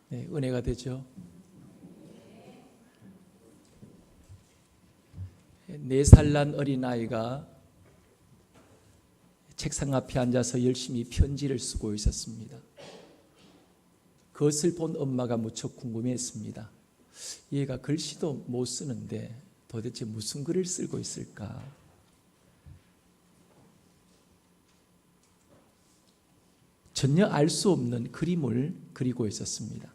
네, 은혜가 되죠. 4살 난 어린아이가 책상 앞에 앉아서 열심히 편지를 쓰고 있었습니다. 그것을 본 엄마가 무척 궁금했습니다. 얘가 글씨도 못 쓰는데 도대체 무슨 글을 쓰고 있을까? 전혀 알 수 없는 그림을 그리고 있었습니다.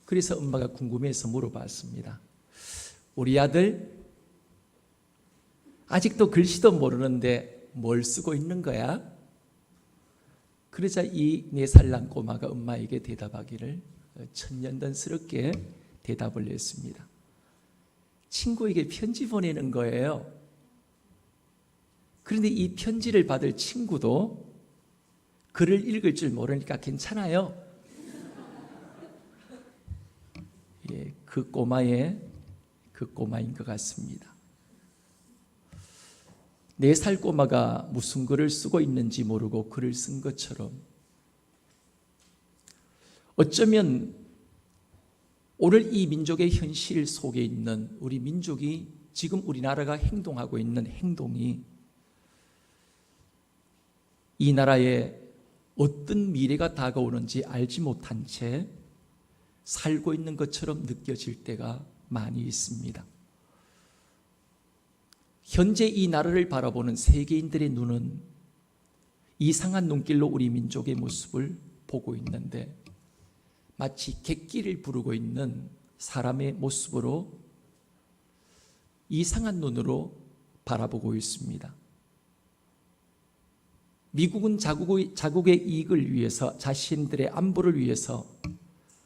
그래서 엄마가 궁금해서 물어봤습니다. 우리 아들 아직도 글씨도 모르는데 뭘 쓰고 있는 거야? 그러자 이 4살 난 꼬마가 엄마에게 대답하기를 천년전스럽게 대답을 했습니다. 친구에게 편지 보내는 거예요. 그런데 이 편지를 받을 친구도 글을 읽을 줄 모르니까 괜찮아요. 예, 그 꼬마인 것 같습니다. 4살 꼬마가 무슨 글을 쓰고 있는지 모르고 글을 쓴 것처럼 어쩌면 오늘 이 민족의 현실 속에 있는 우리 민족이 지금 우리나라가 행동하고 있는 행동이 이 나라에 어떤 미래가 다가오는지 알지 못한 채 살고 있는 것처럼 느껴질 때가 많이 있습니다. 현재 이 나라를 바라보는 세계인들의 눈은 이상한 눈길로 우리 민족의 모습을 보고 있는데 마치 객기를 부르고 있는 사람의 모습으로 이상한 눈으로 바라보고 있습니다. 미국은 자국의 이익을 위해서 자신들의 안보를 위해서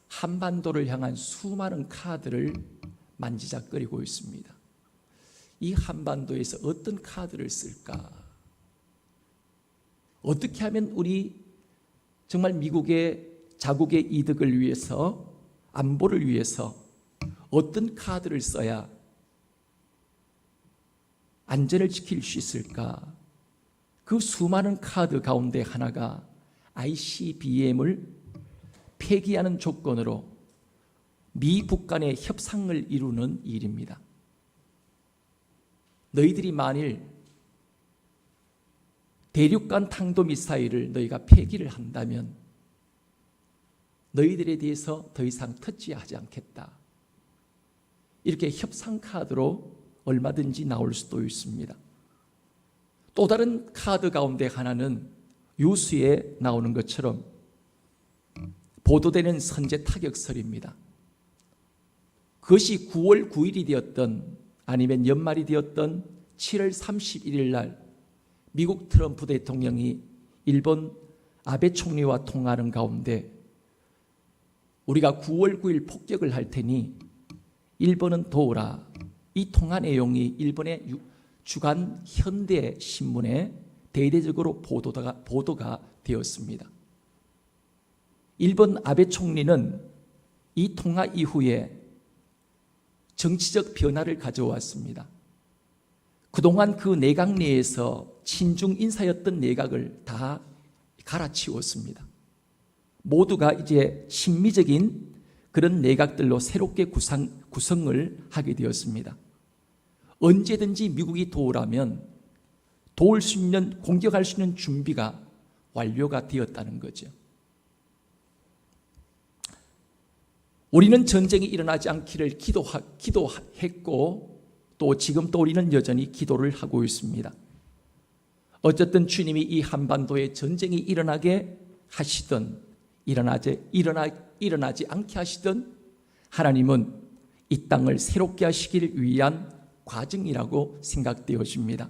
한반도를 향한 수많은 카드를 만지작거리고 있습니다. 이 한반도에서 어떤 카드를 쓸까? 어떻게 하면 우리 정말 미국의 자국의 이득을 위해서 안보를 위해서 어떤 카드를 써야 안전을 지킬 수 있을까? 그 수많은 카드 가운데 하나가 ICBM을 폐기하는 조건으로 미북 간의 협상을 이루는 일입니다. 너희들이 만일 대륙간 탄도미사일을 너희가 폐기를 한다면 너희들에 대해서 더 이상 터치하지 않겠다. 이렇게 협상 카드로 얼마든지 나올 수도 있습니다. 또 다른 카드 가운데 하나는 유수에 나오는 것처럼 보도되는 선제 타격설입니다. 그것이 9월 9일이 되었던 아니면 연말이 되었던 7월 31일 날 미국 트럼프 대통령이 일본 아베 총리와 통화하는 가운데 우리가 9월 9일 폭격을 할 테니 일본은 도우라. 이 통화 내용이 일본의 주간 현대 신문에 대대적으로 보도가 되었습니다. 일본 아베 총리는 이 통화 이후에 정치적 변화를 가져왔습니다. 그동안 그 내각 내에서 친중 인사였던 내각을 다 갈아치웠습니다. 모두가 이제 친미적인 그런 내각들로 새롭게 구성을 하게 되었습니다. 언제든지 미국이 도우라면 도울 수 있는, 공격할 수 있는 준비가 완료가 되었다는 거죠. 우리는 전쟁이 일어나지 않기를 기도했고 또 지금 또 우리는 여전히 기도를 하고 있습니다. 어쨌든 주님이 이 한반도에 전쟁이 일어나게 하시든 일어나지 않게 하시든 하나님은 이 땅을 새롭게 하시기를 위한 과정이라고 생각되어집니다.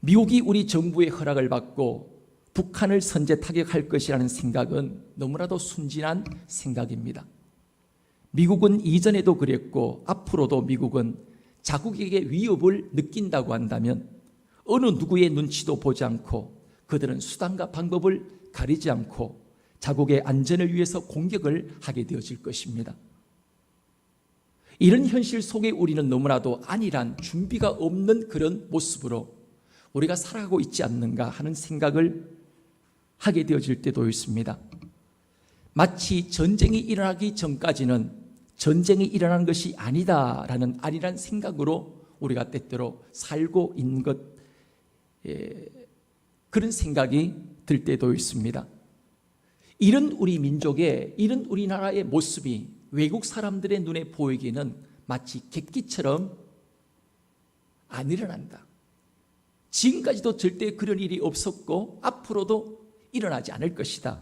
미국이 우리 정부의 허락을 받고 북한을 선제 타격할 것이라는 생각은 너무나도 순진한 생각입니다. 미국은 이전에도 그랬고 앞으로도 미국은 자국에게 위협을 느낀다고 한다면 어느 누구의 눈치도 보지 않고 그들은 수단과 방법을 가리지 않고 자국의 안전을 위해서 공격을 하게 되어질 것입니다. 이런 현실 속에 우리는 너무나도 안일한 준비가 없는 그런 모습으로 우리가 살아가고 있지 않는가 하는 생각을 하게 되어질 때도 있습니다. 마치 전쟁이 일어나기 전까지는 전쟁이 일어나는 것이 아니다라는 안일한 생각으로 우리가 때때로 살고 있는 것, 그런 생각이 들 때도 있습니다. 이런 우리 민족의, 이런 우리나라의 모습이 외국 사람들의 눈에 보이기는 마치 객기처럼 안 일어난다. 지금까지도 절대 그런 일이 없었고 앞으로도 일어나지 않을 것이다.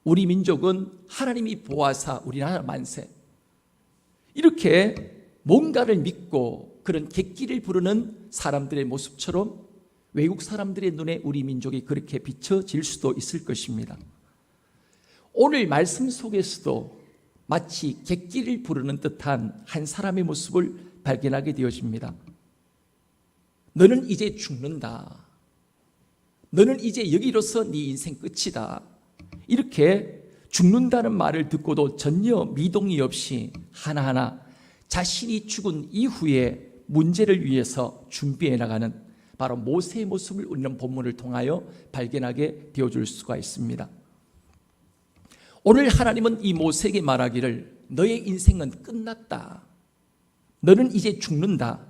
우리 민족은 하나님이 보아사 우리나라 만세, 이렇게 뭔가를 믿고 그런 객기를 부르는 사람들의 모습처럼 외국 사람들의 눈에 우리 민족이 그렇게 비춰질 수도 있을 것입니다. 오늘 말씀 속에서도 마치 객기를 부르는 듯한 한 사람의 모습을 발견하게 되어집니다. 너는 이제 죽는다. 너는 이제 여기로서 네 인생 끝이다. 이렇게 죽는다는 말을 듣고도 전혀 미동이 없이 하나하나 자신이 죽은 이후에 문제를 위해서 준비해 나가는 바로 모세의 모습을 우리는 본문을 통하여 발견하게 되어줄 수가 있습니다. 오늘 하나님은 이 모세에게 말하기를 너의 인생은 끝났다. 너는 이제 죽는다.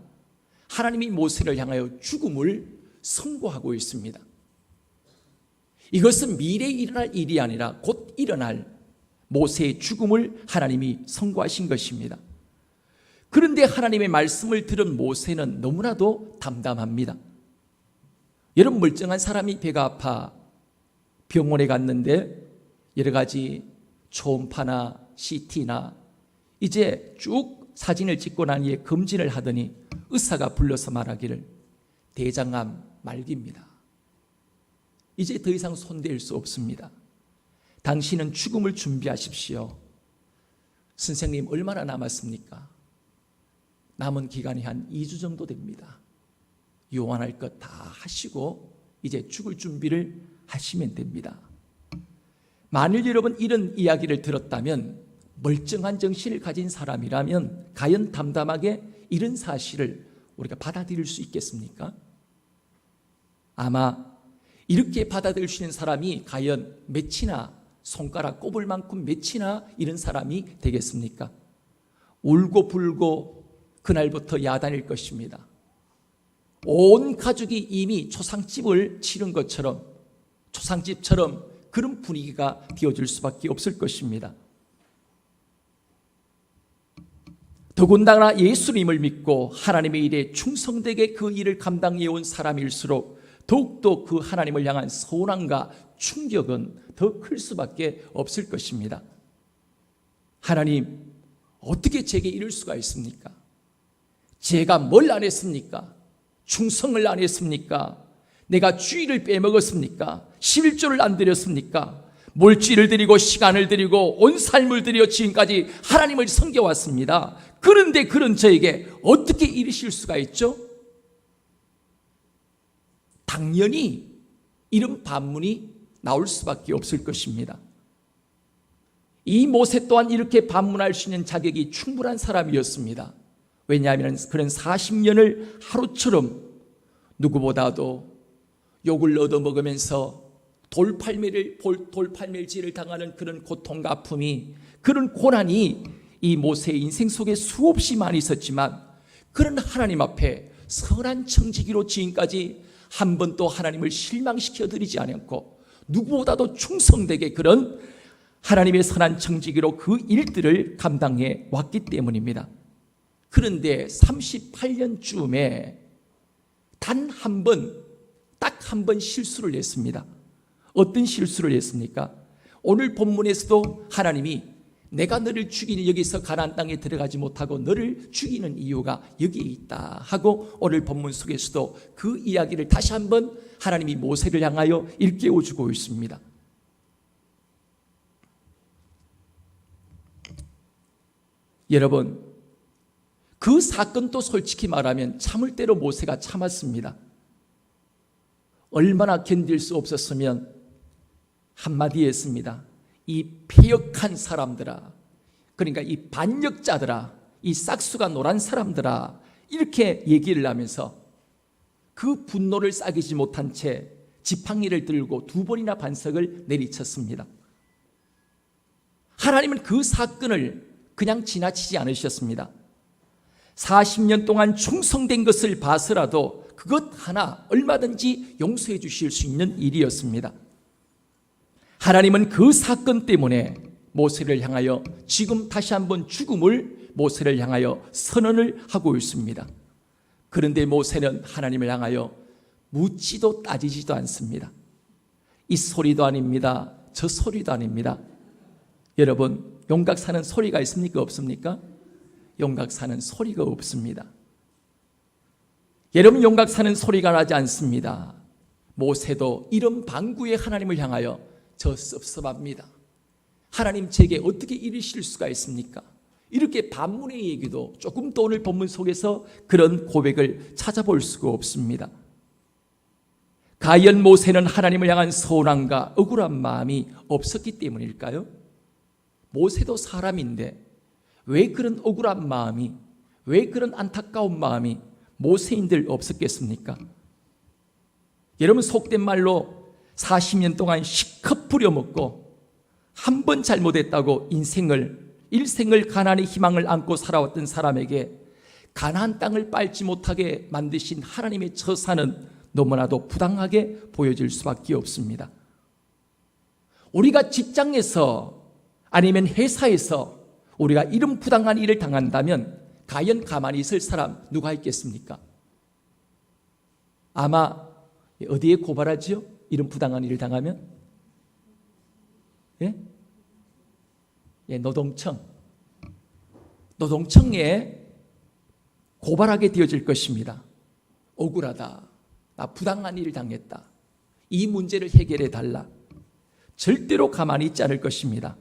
하나님이 모세를 향하여 죽음을 선고하고 있습니다. 이것은 미래에 일어날 일이 아니라 곧 일어날 모세의 죽음을 하나님이 선고하신 것입니다. 그런데 하나님의 말씀을 들은 모세는 너무나도 담담합니다. 여러분, 멀쩡한 사람이 배가 아파 병원에 갔는데 여러 가지 초음파나 CT나 이제 쭉 사진을 찍고 난 뒤에 검진을 하더니 의사가 불러서 말하기를 대장암 말기입니다. 이제 더 이상 손댈 수 없습니다. 당신은 죽음을 준비하십시오. 선생님, 얼마나 남았습니까? 남은 기간이 한 2주 정도 됩니다. 요원할 것 다 하시고 이제 죽을 준비를 하시면 됩니다. 만일 여러분 이런 이야기를 들었다면, 멀쩡한 정신을 가진 사람이라면 과연 담담하게 이런 사실을 우리가 받아들일 수 있겠습니까? 아마 이렇게 받아들일 수 있는 사람이 과연 몇이나, 손가락 꼽을 만큼 몇이나 이런 사람이 되겠습니까? 울고 불고 그날부터 야단일 것입니다. 온 가족이 이미 초상집을 치른 것처럼, 초상집처럼 그런 분위기가 되어줄 수밖에 없을 것입니다. 더군다나 예수님을 믿고 하나님의 일에 충성되게 그 일을 감당해 온 사람일수록 더욱더 그 하나님을 향한 소원과 충격은 더 클 수밖에 없을 것입니다. 하나님, 어떻게 제게 이럴 수가 있습니까? 제가 뭘 안 했습니까? 충성을 안 했습니까? 내가 주일을 빼먹었습니까? 11조를 안 드렸습니까? 물질을 드리고 시간을 드리고 온 삶을 드려 지금까지 하나님을 섬겨왔습니다. 그런데 그런 저에게 어떻게 이르실 수가 있죠? 당연히 이런 반문이 나올 수밖에 없을 것입니다. 이 모세 또한 이렇게 반문할 수 있는 자격이 충분한 사람이었습니다. 왜냐하면 그는 40년을 하루처럼 누구보다도 욕을 얻어먹으면서 돌팔매질을 당하는 그런 고통과 아픔이, 그런 고난이 이 모세의 인생 속에 수없이 많이 있었지만, 그런 하나님 앞에 선한 청지기로 지금까지 한 번도 하나님을 실망시켜 드리지 않았고, 누구보다도 충성되게 그런 하나님의 선한 청지기로 그 일들을 감당해 왔기 때문입니다. 그런데 38년쯤에 단 한 번, 딱 한 번 실수를 했습니다. 어떤 실수를 했습니까? 오늘 본문에서도 하나님이 내가 너를 죽이는, 여기서 가나안 땅에 들어가지 못하고 너를 죽이는 이유가 여기에 있다 하고 오늘 본문 속에서도 그 이야기를 다시 한번 하나님이 모세를 향하여 일깨워주고 있습니다. 여러분, 그 사건도 솔직히 말하면 참을 대로 모세가 참았습니다. 얼마나 견딜 수 없었으면 한마디 했습니다. 이 패역한 사람들아, 그러니까 이 반역자들아, 이 싹수가 노란 사람들아, 이렇게 얘기를 하면서 그 분노를 싸기지 못한 채 지팡이를 들고 2번이나 반석을 내리쳤습니다. 하나님은 그 사건을 그냥 지나치지 않으셨습니다. 40년 동안 충성된 것을 봐서라도 그것 하나 얼마든지 용서해 주실 수 있는 일이었습니다. 하나님은 그 사건 때문에 모세를 향하여 지금 다시 한번 죽음을 모세를 향하여 선언을 하고 있습니다. 그런데 모세는 하나님을 향하여 묻지도 따지지도 않습니다. 이 소리도 아닙니다. 저 소리도 아닙니다. 여러분, 용각 사는 소리가 있습니까? 없습니까? 용각 사는 소리가 없습니다. 여러분, 용각 사는 소리가 나지 않습니다. 모세도 이런 방구의 하나님을 향하여 저 섭섭합니다. 하나님 제게 어떻게 이르실 수가 있습니까? 이렇게 반문의 얘기도 조금 더 오늘 본문 속에서 그런 고백을 찾아볼 수가 없습니다. 과연 모세는 하나님을 향한 서운함과 억울한 마음이 없었기 때문일까요? 모세도 사람인데 왜 그런 억울한 마음이, 왜 그런 안타까운 마음이 모세인들 없었겠습니까? 여러분, 속된 말로 40년 동안 실컷 부려먹고 한 번 잘못했다고 일생을 가나안의 희망을 안고 살아왔던 사람에게 가나안 땅을 밟지 못하게 만드신 하나님의 처사는 너무나도 부당하게 보여질 수밖에 없습니다. 우리가 직장에서 아니면 회사에서 우리가 이런 부당한 일을 당한다면 과연 가만히 있을 사람 누가 있겠습니까? 아마 어디에 고발하죠? 이런 부당한 일을 당하면? 예? 예, 노동청에 고발하게 되어질 것입니다. 억울하다. 나 부당한 일을 당했다. 이 문제를 해결해 달라. 절대로 가만히 있지 않을 것입니다.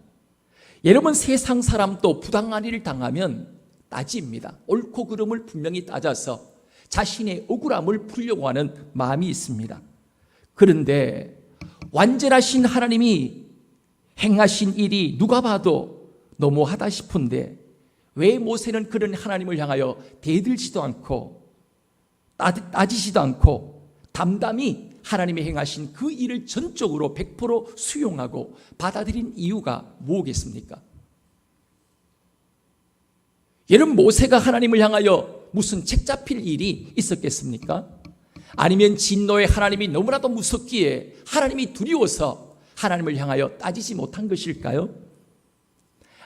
여러분, 세상 사람도 부당한 일을 당하면 따집니다. 옳고 그름을 분명히 따져서 자신의 억울함을 풀려고 하는 마음이 있습니다. 그런데 완전하신 하나님이 행하신 일이 누가 봐도 너무하다 싶은데 왜 모세는 그런 하나님을 향하여 대들지도 않고 따지지도 않고 담담히 하나님이 행하신 그 일을 전적으로 100% 수용하고 받아들인 이유가 뭐겠습니까? 여러분, 모세가 하나님을 향하여 무슨 책 잡힐 일이 있었겠습니까? 아니면 진노의 하나님이 너무나도 무섭기에 하나님이 두려워서 하나님을 향하여 따지지 못한 것일까요?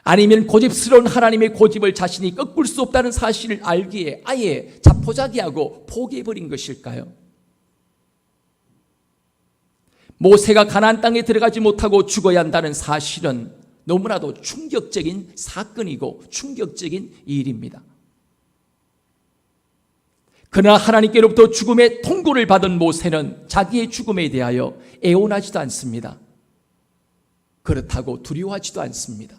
아니면 고집스러운 하나님의 고집을 자신이 꺾을 수 없다는 사실을 알기에 아예 자포자기하고 포기해버린 것일까요? 모세가 가나안 땅에 들어가지 못하고 죽어야 한다는 사실은 너무나도 충격적인 사건이고 충격적인 일입니다. 그러나 하나님께로부터 죽음의 통고를 받은 모세는 자기의 죽음에 대하여 애원하지도 않습니다. 그렇다고 두려워하지도 않습니다.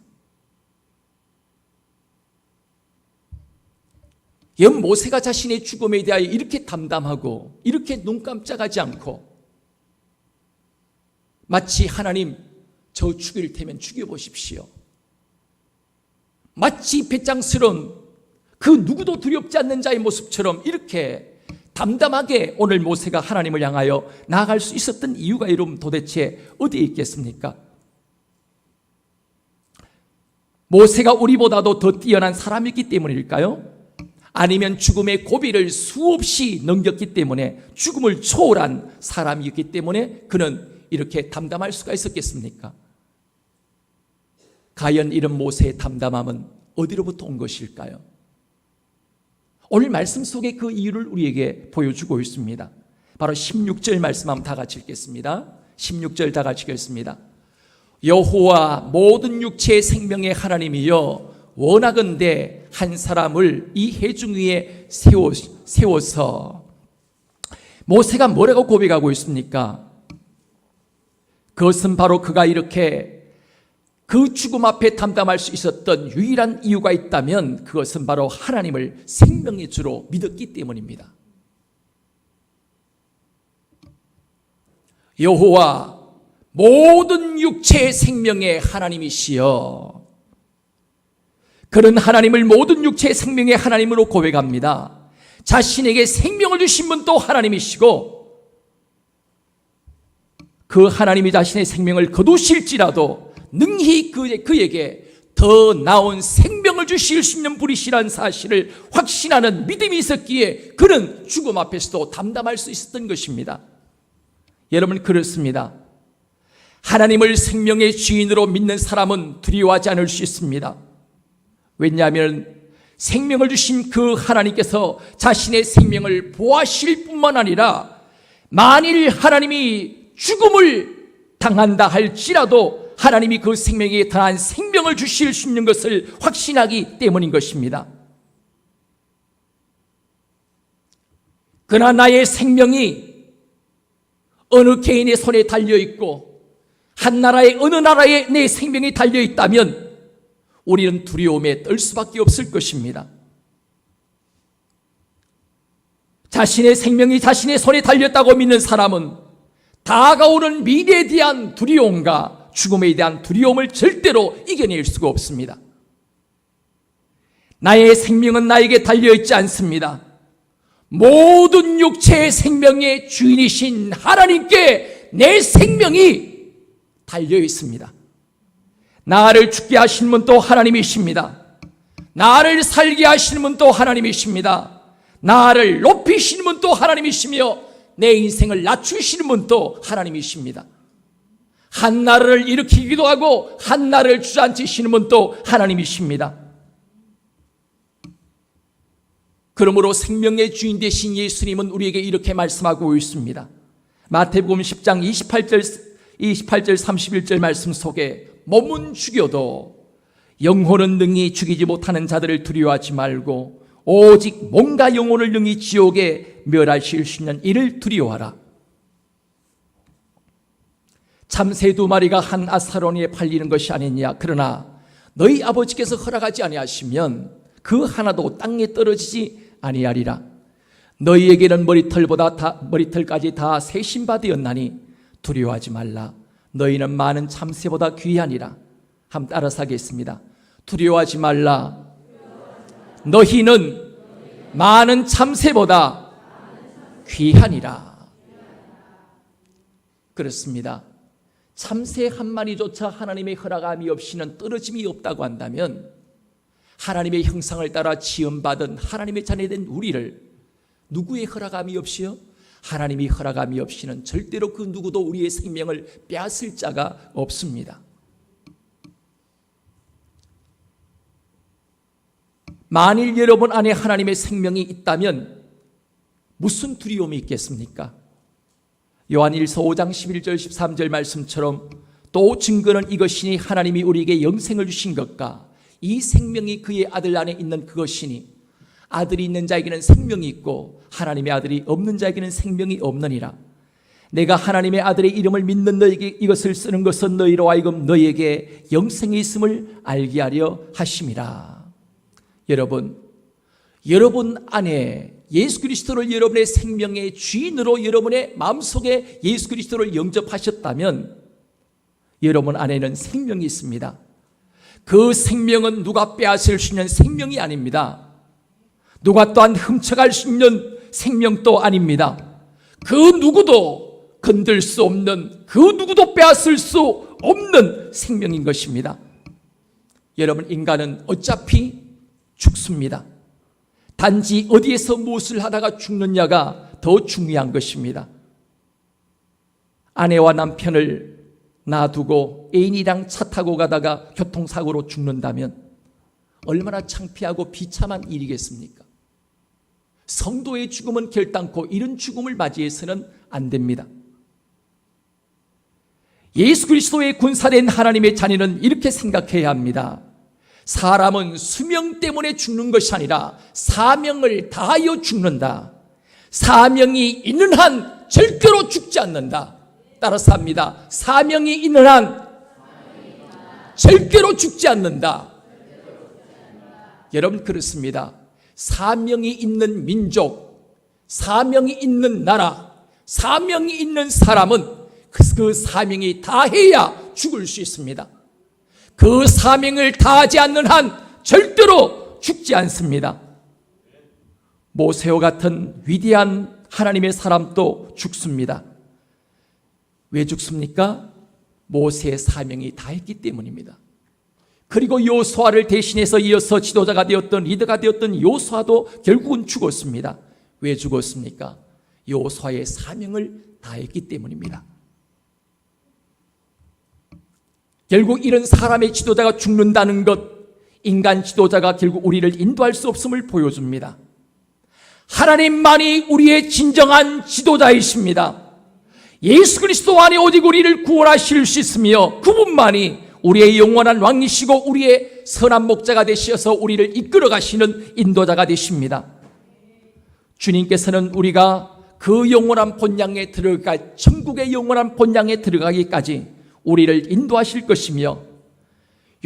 모세가 자신의 죽음에 대하여 이렇게 담담하고 이렇게 눈 깜짝하지 않고 마치 하나님, 저 죽일 테면 죽여보십시오. 마치 배짱스러운 그 누구도 두렵지 않는 자의 모습처럼 이렇게 담담하게 오늘 모세가 하나님을 향하여 나아갈 수 있었던 이유가 여러분 도대체 어디에 있겠습니까? 모세가 우리보다도 더 뛰어난 사람이기 때문일까요? 아니면 죽음의 고비를 수없이 넘겼기 때문에 죽음을 초월한 사람이기 때문에 그는 이렇게 담담할 수가 있었겠습니까? 과연 이런 모세의 담담함은 어디로부터 온 것일까요? 오늘 말씀 속에 그 이유를 우리에게 보여주고 있습니다. 바로 16절 말씀 한번 다 같이 읽겠습니다. 16절 다 같이 읽겠습니다. 여호와 모든 육체의 생명의 하나님이여 원하건대 한 사람을 이 해중 위에 세워서 모세가 뭐라고 고백하고 있습니까? 그것은 바로 그가 이렇게 그 죽음 앞에 담담할 수 있었던 유일한 이유가 있다면 그것은 바로 하나님을 생명의 주로 믿었기 때문입니다. 여호와 모든 육체의 생명의 하나님이시여, 그런 하나님을 모든 육체의 생명의 하나님으로 고백합니다. 자신에게 생명을 주신 분도 하나님이시고 그 하나님이 자신의 생명을 거두실지라도 능히 그에게 더 나은 생명을 주실 수 있는 분이시라는 사실을 확신하는 믿음이 있었기에 그는 죽음 앞에서도 담담할 수 있었던 것입니다. 여러분, 그렇습니다. 하나님을 생명의 주인으로 믿는 사람은 두려워하지 않을 수 있습니다. 왜냐하면 생명을 주신 그 하나님께서 자신의 생명을 보호하실 뿐만 아니라 만일 하나님이 죽음을 당한다 할지라도 하나님이 그 생명에 더한 생명을 주실 수 있는 것을 확신하기 때문인 것입니다. 그러나 나의 생명이 어느 개인의 손에 달려있고 한 나라의 어느 나라에 내 생명이 달려있다면 우리는 두려움에 떨 수밖에 없을 것입니다. 자신의 생명이 자신의 손에 달렸다고 믿는 사람은 다가오는 미래에 대한 두려움과 죽음에 대한 두려움을 절대로 이겨낼 수가 없습니다. 나의 생명은 나에게 달려있지 않습니다. 모든 육체의 생명의 주인이신 하나님께 내 생명이 달려있습니다. 나를 죽게 하시는 분 또 하나님이십니다. 나를 살게 하시는 분 또 하나님이십니다. 나를 높이시는 분 또 하나님이시며 내 인생을 낮추시는 분 또 하나님이십니다. 한 나라를 일으키기도 하고 한 나라를 주저앉히시는 분 또 하나님이십니다. 그러므로 생명의 주인 되신 예수님은 우리에게 이렇게 말씀하고 있습니다. 마태복음 10장 28절 31절 말씀 속에 몸은 죽여도 영혼은 능히 죽이지 못하는 자들을 두려워하지 말고 오직 몸과 영혼을 능히 지옥에 멸하실 수 있는 이를 두려워하라. 참새 2마리가 한 아사로니에 팔리는 것이 아니냐. 그러나 너희 아버지께서 허락하지 아니하시면 그 하나도 땅에 떨어지지 아니하리라. 너희에게는 머리털까지 다 세신바 되었나니 두려워하지 말라. 너희는 많은 참새보다 귀하니라. 한번 따라서 하겠습니다. 두려워하지 말라. 너희는 많은 참새보다 귀하니라. 그렇습니다. 참새 한 마리조차 하나님의 허락함이 없이는 떨어짐이 없다고 한다면 하나님의 형상을 따라 지음받은 하나님의 자녀된 우리를 누구의 허락함이 없이요? 하나님이 허락함이 없이는 절대로 그 누구도 우리의 생명을 빼앗을 자가 없습니다. 만일 여러분 안에 하나님의 생명이 있다면 무슨 두려움이 있겠습니까? 요한일서 5장 11절 13절 말씀처럼 또 증거는 이것이니 하나님이 우리에게 영생을 주신 것과 이 생명이 그의 아들 안에 있는 그것이니 아들이 있는 자에게는 생명이 있고 하나님의 아들이 없는 자에게는 생명이 없느니라. 내가 하나님의 아들의 이름을 믿는 너에게 이것을 쓰는 것은 너희로 하여금 너희에게 영생이 있음을 알게 하려 하심이라. 여러분 안에 예수 그리스도를 여러분의 생명의 주인으로 여러분의 마음속에 예수 그리스도를 영접하셨다면 여러분 안에는 생명이 있습니다. 그 생명은 누가 빼앗을 수 있는 생명이 아닙니다. 누가 또한 훔쳐갈 수 있는 생명도 아닙니다. 그 누구도 건들 수 없는, 그 누구도 빼앗을 수 없는 생명인 것입니다. 여러분, 인간은 어차피 죽습니다. 단지 어디에서 무엇을 하다가 죽느냐가 더 중요한 것입니다. 아내와 남편을 놔두고 애인이랑 차 타고 가다가 교통사고로 죽는다면 얼마나 창피하고 비참한 일이겠습니까? 성도의 죽음은 결단코 이런 죽음을 맞이해서는 안 됩니다. 예수 그리스도의 군사된 하나님의 자녀는 이렇게 생각해야 합니다. 사람은 수명 때문에 죽는 것이 아니라 사명을 다하여 죽는다. 사명이 있는 한 절대로 죽지 않는다. 따라서 합니다. 사명이 있는 한 절대로 죽지 않는다. 여러분, 그렇습니다. 사명이 있는 민족, 사명이 있는 나라, 사명이 있는 사람은 그 사명이 다해야 죽을 수 있습니다. 그 사명을 다하지 않는 한 절대로 죽지 않습니다. 모세와 같은 위대한 하나님의 사람도 죽습니다. 왜 죽습니까? 모세의 사명이 다했기 때문입니다. 그리고 여호수아를 대신해서 이어서 지도자가 되었던, 리더가 되었던 여호수아도 결국은 죽었습니다. 왜 죽었습니까? 여호수아의 사명을 다했기 때문입니다. 결국 이런 사람의 지도자가 죽는다는 것, 인간 지도자가 결국 우리를 인도할 수 없음을 보여줍니다. 하나님만이 우리의 진정한 지도자이십니다. 예수 그리스도 안에 오직 우리를 구원하실 수 있으며 그분만이 우리의 영원한 왕이시고 우리의 선한 목자가 되셔서 우리를 이끌어 가시는 인도자가 되십니다. 주님께서는 우리가 그 영원한 본향에 들어갈, 천국의 영원한 본향에 들어가기까지 우리를 인도하실 것이며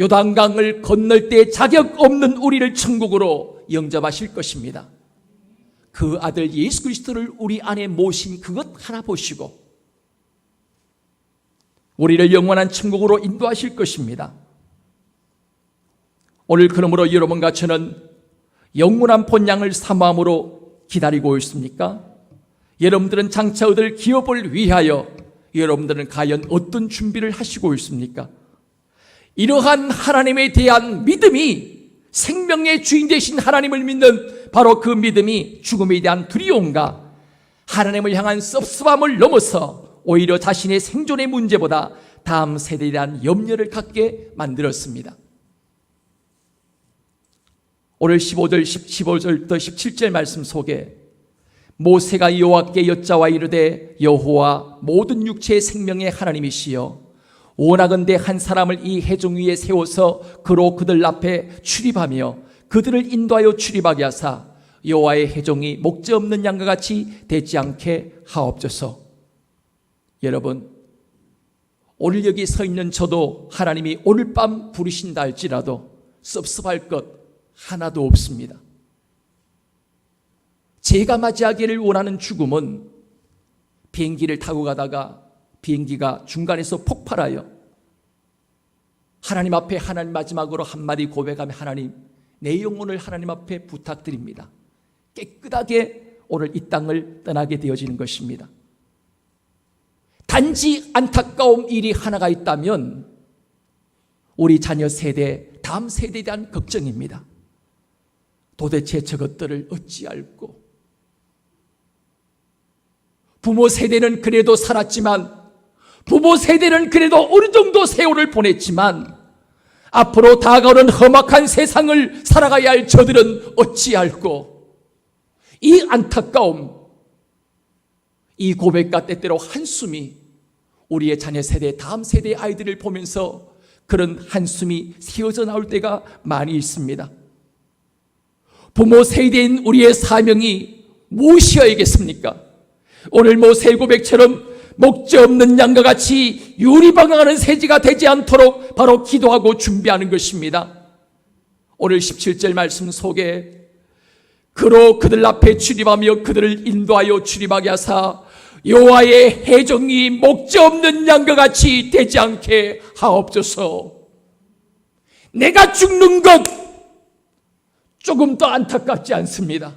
요단강을 건널 때 자격 없는 우리를 천국으로 영접하실 것입니다. 그 아들 예수 그리스도를 우리 안에 모신 그것 하나 보시고 우리를 영원한 천국으로 인도하실 것입니다. 오늘 그러므로 여러분과 저는 영원한 본향을 사모함으로 기다리고 있습니까? 여러분들은 장차 얻을 기업을 위하여 여러분들은 과연 어떤 준비를 하시고 있습니까? 이러한 하나님에 대한 믿음이, 생명의 주인 되신 하나님을 믿는 바로 그 믿음이 죽음에 대한 두려움과 하나님을 향한 섭섭함을 넘어서 오히려 자신의 생존의 문제보다 다음 세대에 대한 염려를 갖게 만들었습니다. 오늘 15절부터 17절 말씀 속에 모세가 여호와께 여짜와 이르되 여호와 모든 육체의 생명의 하나님이시여 원하건대 한 사람을 이 회중 위에 세워서 그로 그들 앞에 출입하며 그들을 인도하여 출입하게 하사 여호와의 회중이 목자 없는 양과 같이 되지 않게 하옵소서. 여러분, 오늘 여기 서 있는 저도 하나님이 오늘 밤 부르신다 할지라도 섭섭할 것 하나도 없습니다. 제가 맞이하기를 원하는 죽음은 비행기를 타고 가다가 비행기가 중간에서 폭발하여 하나님 앞에 하나님 마지막으로 한마디 고백하며 하나님, 내 영혼을 하나님 앞에 부탁드립니다. 깨끗하게 오늘 이 땅을 떠나게 되어지는 것입니다. 단지 안타까운 일이 하나가 있다면 우리 자녀 세대, 다음 세대에 대한 걱정입니다. 도대체 저것들을 어찌 알고, 부모 세대는 그래도 살았지만, 부모 세대는 그래도 어느 정도 세월을 보냈지만 앞으로 다가오는 험악한 세상을 살아가야 할 저들은 어찌 알고, 이 안타까움, 이 고백과 때때로 한숨이 우리의 자녀 세대, 다음 세대의 아이들을 보면서 그런 한숨이 새어져 나올 때가 많이 있습니다. 부모 세대인 우리의 사명이 무엇이어야겠습니까? 오늘 모세의 고백처럼 목자 없는 양과 같이 유리방황하는 세지가 되지 않도록 바로 기도하고 준비하는 것입니다. 오늘 17절 말씀 속에 그로 그들 앞에 출입하며 그들을 인도하여 출입하게 하사 여호와의 회중이 목자 없는 양과 같이 되지 않게 하옵소서. 내가 죽는 것 조금 더 안타깝지 않습니다.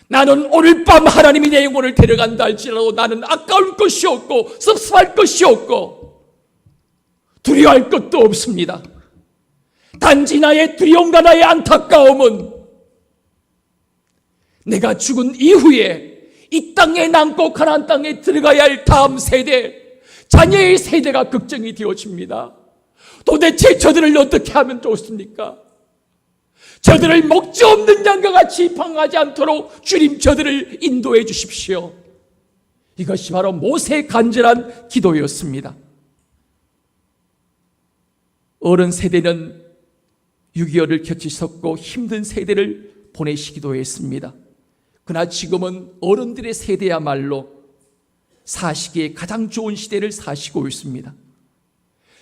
나는 오늘 밤 하나님이 내 영혼을 데려간다 할지라도 나는 아까울 것이 없고 섭섭할 것이 없고 두려워할 것도 없습니다. 단지 나의 두려움과 나의 안타까움은 내가 죽은 이후에 이 땅에 남고 가나안 땅에 들어가야 할 다음 세대, 자녀의 세대가 걱정이 되어집니다. 도대체 저들을 어떻게 하면 좋습니까? 저들을 목자 없는 양과 같이 방황하지 않도록 주님 저들을 인도해 주십시오. 이것이 바로 모세의 간절한 기도였습니다. 어른 세대는 6.25를 겪으셨고 힘든 세대를 보내시기도 했습니다. 그러나 지금은 어른들의 세대야말로 사시기에 가장 좋은 시대를 사시고 있습니다.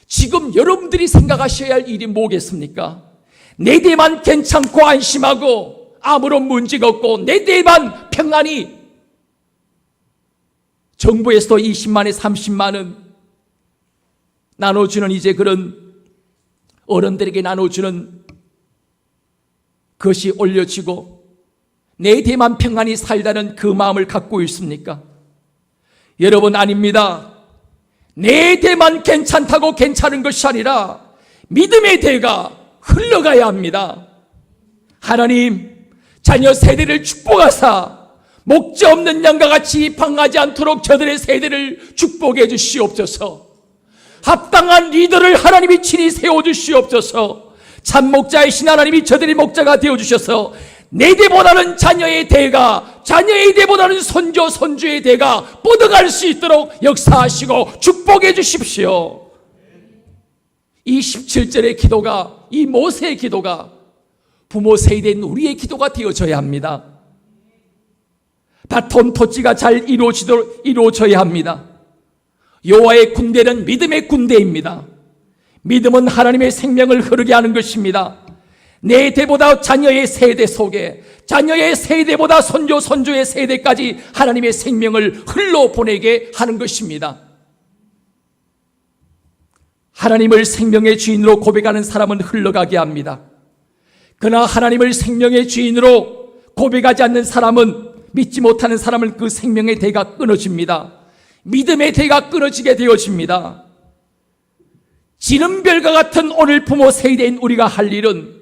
지금 여러분들이 생각하셔야 할 일이 뭐겠습니까? 내 대만 괜찮고 안심하고 아무런 문제가 없고 내 대만 평안히 정부에서도 20만에 30만은 나눠주는 이제 그런 어른들에게 나눠주는 것이 올려지고 내 대만 평안히 살다는 그 마음을 갖고 있습니까? 여러분, 아닙니다. 내 대만 괜찮다고 괜찮은 것이 아니라 믿음의 대가 흘러가야 합니다. 하나님, 자녀 세대를 축복하사 목자 없는 양과 같이 방하지 않도록 저들의 세대를 축복해 주시옵소서. 합당한 리더를 하나님이 친히 세워주시옵소서. 참목자이신 하나님이 저들의 목자가 되어주셔서 내 대보다는 자녀의 대가, 자녀의 대보다는 손주, 손주의 대가 뻗어갈 수 있도록 역사하시고 축복해 주십시오. 이 17절의 기도가, 이 모세의 기도가 부모 세대인 우리의 기도가 되어져야 합니다. 바톤 토지가 잘 이루어져야 합니다. 여호와의 군대는 믿음의 군대입니다. 믿음은 하나님의 생명을 흐르게 하는 것입니다. 내 대보다 자녀의 세대 속에, 자녀의 세대보다 손주, 손주의 세대까지 하나님의 생명을 흘러보내게 하는 것입니다. 하나님을 생명의 주인으로 고백하는 사람은 흘러가게 합니다. 그러나 하나님을 생명의 주인으로 고백하지 않는 사람은, 믿지 못하는 사람은 그 생명의 대가 끊어집니다. 믿음의 대가 끊어지게 되어집니다. 지름별과 같은 오늘 부모 세대인 우리가 할 일은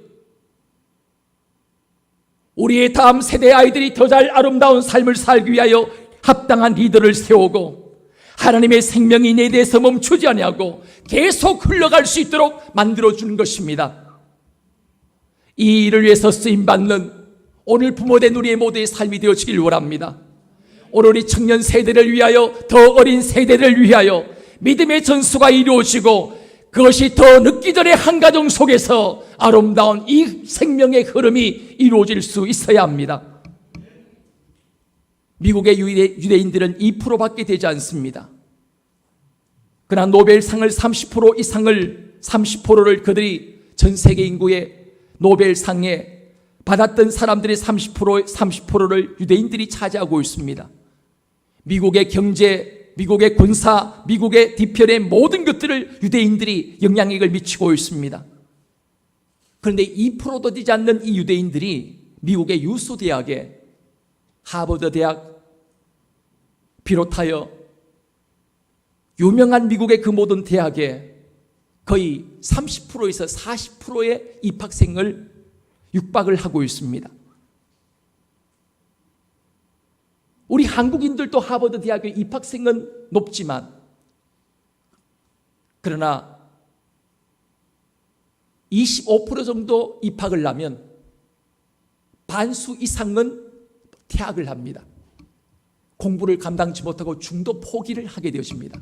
우리의 다음 세대 아이들이 더 잘 아름다운 삶을 살기 위하여 합당한 리더를 세우고 하나님의 생명이 내 대해서 멈추지 아니하고 계속 흘러갈 수 있도록 만들어주는 것입니다. 이 일을 위해서 쓰임받는 오늘 부모된 우리의 모두의 삶이 되어지길 원합니다. 오늘 우리 청년 세대를 위하여, 더 어린 세대를 위하여 믿음의 전수가 이루어지고 그것이 더 늦기 전에 한 가정 속에서 아름다운 이 생명의 흐름이 이루어질 수 있어야 합니다. 미국의 유대인들은 2%밖에 되지 않습니다. 그러나 노벨상을 30% 이상을, 30%를 그들이 전 세계 인구의 노벨상에 받았던 사람들의 30%를 유대인들이 차지하고 있습니다. 미국의 경제, 미국의 군사, 미국의 뒤편의 모든 것들을 유대인들이 영향력을 미치고 있습니다. 그런데 2%도 되지 않는 이 유대인들이 미국의 유수 대학에, 하버드 대학 비롯하여 유명한 미국의 그 모든 대학에 거의 30%에서 40%의 입학생을 육박을 하고 있습니다. 우리 한국인들도 하버드 대학의 입학생은 높지만, 그러나 25% 정도 입학을 하면 반수 이상은 퇴학을 합니다. 공부를 감당치 못하고 중도 포기를 하게 되어집니다.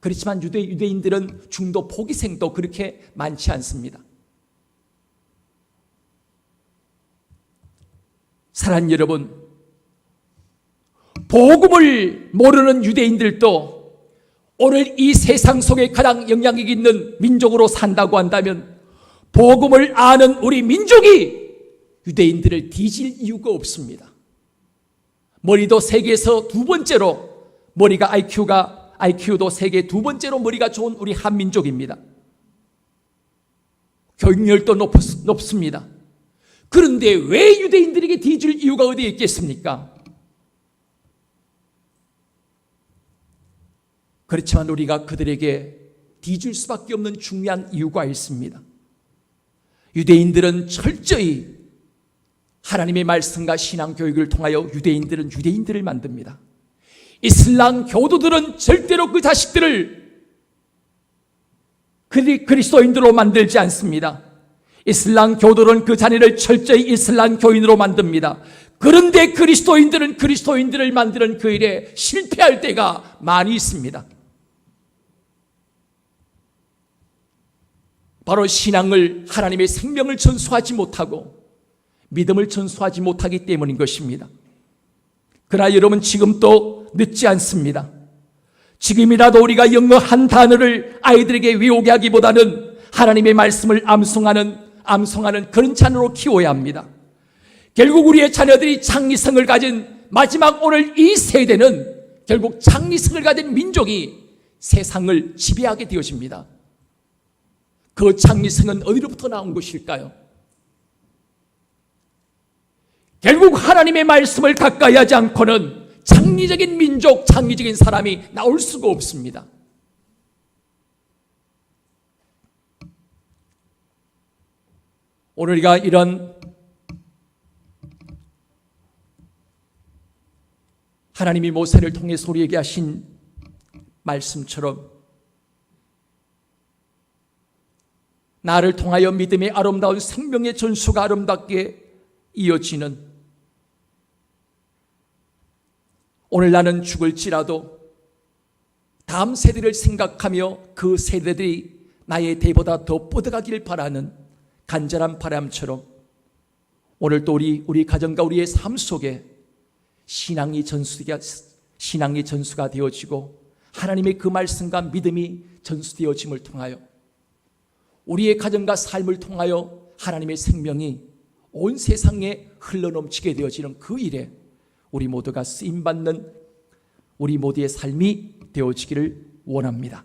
그렇지만 유대인들은 중도 포기생도 그렇게 많지 않습니다. 사랑하는 여러분, 복음을 모르는 유대인들도 오늘 이 세상 속에 가장 영향력 있는 민족으로 산다고 한다면 복음을 아는 우리 민족이 유대인들을 뒤질 이유가 없습니다. 머리도 세계에서 두 번째로, IQ도 세계 두 번째로 머리가 좋은 우리 한민족입니다. 교육열도 높습니다. 그런데 왜 유대인들에게 뒤질 이유가 어디에 있겠습니까? 그렇지만 우리가 그들에게 뒤질 수밖에 없는 중요한 이유가 있습니다. 유대인들은 철저히 하나님의 말씀과 신앙 교육을 통하여 유대인들을 만듭니다. 이슬람 교도들은 절대로 그 자식들을 그리스도인들로 만들지 않습니다. 이슬람 교도는 그 자녀를 철저히 이슬람 교인으로 만듭니다. 그런데 그리스도인들을 만드는 그 일에 실패할 때가 많이 있습니다. 바로 신앙을, 하나님의 생명을 전수하지 못하고 믿음을 전수하지 못하기 때문인 것입니다. 그러나 여러분, 지금도 늦지 않습니다. 지금이라도 우리가 영어 한 단어를 아이들에게 외우게 하기보다는 하나님의 말씀을 암송하는 그런 자녀로 키워야 합니다. 결국 우리의 자녀들이 창의성을 가진 마지막 오늘 이 세대는 결국 창의성을 가진 민족이 세상을 지배하게 되어집니다. 그 창의성은 어디로부터 나온 것일까요? 결국 하나님의 말씀을 가까이 하지 않고는 창의적인 민족, 창의적인 사람이 나올 수가 없습니다. 오늘 우리가 이런 하나님이 모세를 통해서 우리에게 하신 말씀처럼 나를 통하여 믿음의 아름다운 생명의 전수가 아름답게 이어지는, 오늘 나는 죽을지라도 다음 세대를 생각하며 그 세대들이 나의 대보다 더 뻗어가길 바라는 간절한 바람처럼 오늘 또 우리 가정과 우리의 삶 속에 신앙의 전수가 되어지고 하나님의 그 말씀과 믿음이 전수되어짐을 통하여 우리의 가정과 삶을 통하여 하나님의 생명이 온 세상에 흘러넘치게 되어지는 그 일에 우리 모두가 쓰임받는 우리 모두의 삶이 되어지기를 원합니다.